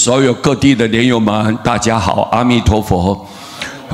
所有各地的莲友们，大家好，阿弥陀佛。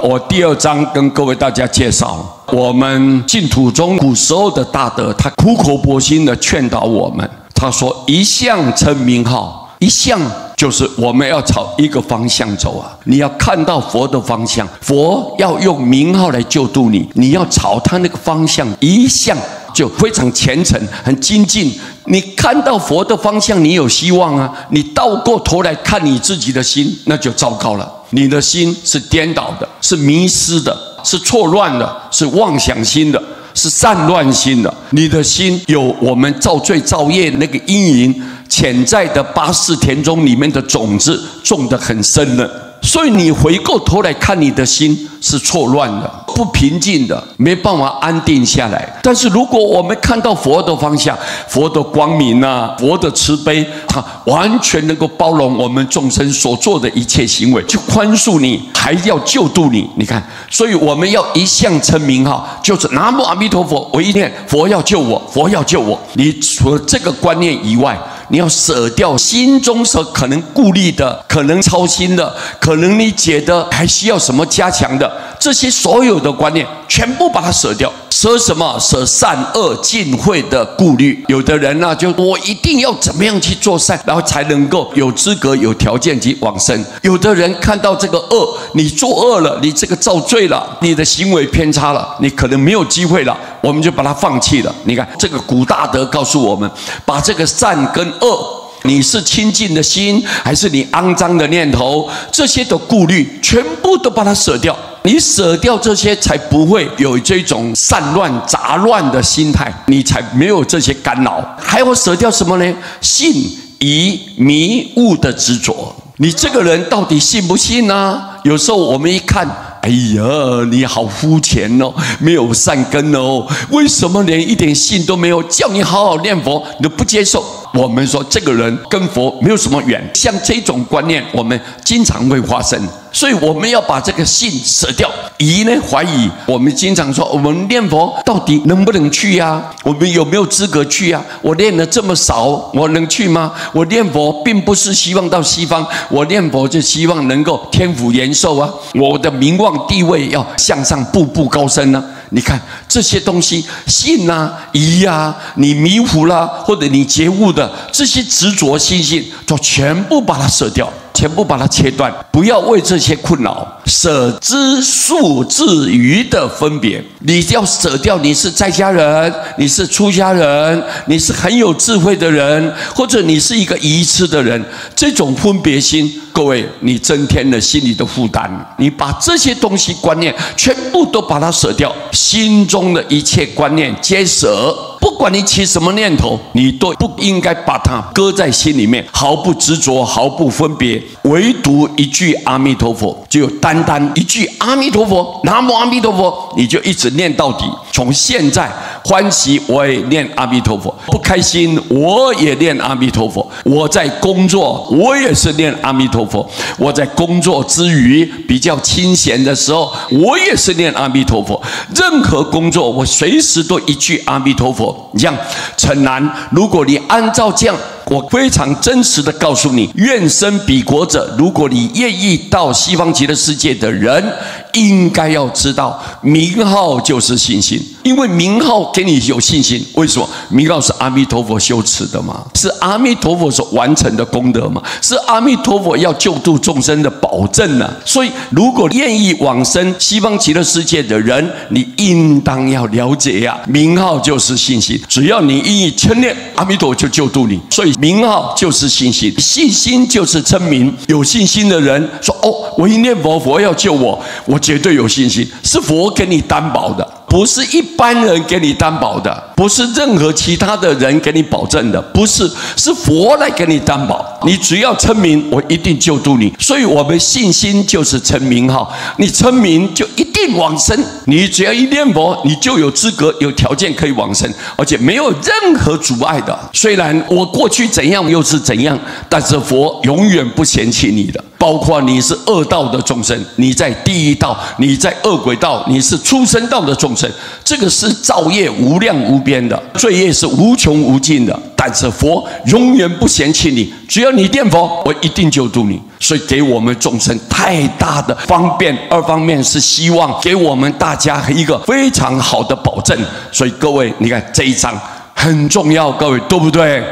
我第二章跟各位大家介绍，我们净土中古时候的大德，他苦口婆心的劝导我们。他说：“一向称名号，一向就是我们要朝一个方向走啊！你要看到佛的方向，佛要用名号来救度你，你要朝他那个方向一向。”就非常虔诚，很精进。你看到佛的方向，你有希望啊！你倒过头来看你自己的心，那就糟糕了。你的心是颠倒的，是迷失的，是错乱的，是妄想心的，是散乱心的。你的心有我们造罪造业那个阴影潜在的八识田中里面的种子种得很深了。所以你回过头来看你的心是错乱的，不平静的，没办法安定下来。但是如果我们看到佛的方向，佛的光明啊，佛的慈悲，它完全能够包容我们众生所做的一切行为，去宽恕你，还要救度你。你看，所以我们要一向称名号，就是南无阿弥陀佛，我一念佛要救我，佛要救我。你除了这个观念以外，你要舍掉心中所可能顾虑的，可能操心的，可能你觉得还需要什么加强的，这些所有的观念全部把它舍掉。舍什么？舍善恶尽秽的顾虑。有的人呢，就我一定要怎么样去做善，然后才能够有资格有条件去往生。有的人看到这个恶，你作恶了，你这个造罪了，你的行为偏差了，你可能没有机会了，我们就把它放弃了。你看这个古大德告诉我们，把这个善跟恶，你是清净的心，还是你肮脏的念头，这些的顾虑全部都把它舍掉。你舍掉这些，才不会有这种散乱杂乱的心态，你才没有这些干扰。还要舍掉什么呢？信疑迷悟的执着。你这个人到底信不信呢？有时候我们一看，哎呀，你好肤浅哦，没有善根哦，为什么连一点信都没有？叫你好好念佛，你都不接受。我们说这个人跟佛没有什么缘，像这种观念，我们经常会发生。所以我们要把这个信舍掉，疑呢怀疑。我们经常说，我们念佛到底能不能去呀？我们有没有资格去呀？我念了这么少，我能去吗？我念佛并不是希望到西方，我念佛就希望能够天福延寿啊！我的名望地位要向上步步高升啊！你看这些东西，信啊、疑啊，你迷糊啦，或者你觉悟的这些执着心性，就全部把它舍掉。全部把它切断，不要为这些困扰。舍知数自余的分别，你要舍掉你是在家人，你是出家人，你是很有智慧的人，或者你是一个愚痴的人，这种分别心，各位，你增添了心里的负担。你把这些东西观念全部都把它舍掉，心中的一切观念皆舍。不管你起什么念头，你都不应该把它搁在心里面，毫不执着，毫不分别。唯独一句阿弥陀佛，就单单一句阿弥陀佛，南无阿弥陀佛，你就一直念到底。从现在欢喜我也念阿弥陀佛，不开心我也念阿弥陀佛，我在工作我也是念阿弥陀佛，我在工作之余比较清闲的时候，我也是念阿弥陀佛。任何工作我随时都一句阿弥陀佛。这样诚然，如果你按照这样，我非常真实的告诉你，愿生彼国者，如果你愿意到西方极乐世界的人，应该要知道，名号就是信心。因为名号给你有信心，为什么？名号是阿弥陀佛修持的嘛，是阿弥陀佛所完成的功德嘛，是阿弥陀佛要救度众生的保证啊。所以，如果愿意往生西方极乐世界的人，你应当要了解呀，名号就是信心。只要你愿意称念阿弥陀，就救度你。所以，名号就是信心，信心就是称名。有信心的人说：“哦，我一念佛，佛要救我，我绝对有信心。”是佛给你担保的。不是一般人给你担保的，不是任何其他的人给你保证的，不是，是佛来给你担保。你只要称名，我一定救度你。所以我们信心就是称名号，你称名就一定往生。你只要一念佛，你就有资格、有条件可以往生，而且没有任何阻碍的。虽然我过去怎样又是怎样，但是佛永远不嫌弃你的。包括你是恶道的众生，你在地狱道，你在恶鬼道，你是畜生道的众生，这个是造业无量无边的，罪业是无穷无尽的。但是佛永远不嫌弃你，只要你念佛，我一定救度你。所以给我们众生太大的方便，二方面是希望给我们大家一个非常好的保证。所以各位，你看这一章很重要，各位对不对？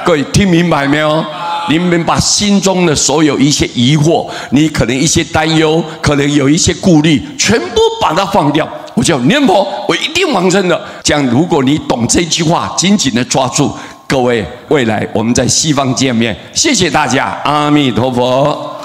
各位听明白没有？你们把心中的所有一些疑惑，你可能一些担忧，可能有一些顾虑，全部把它放掉。我叫念佛，我一定往生的。这样，如果你懂这句话，紧紧的抓住，各位，未来我们在西方见面。谢谢大家，阿弥陀佛。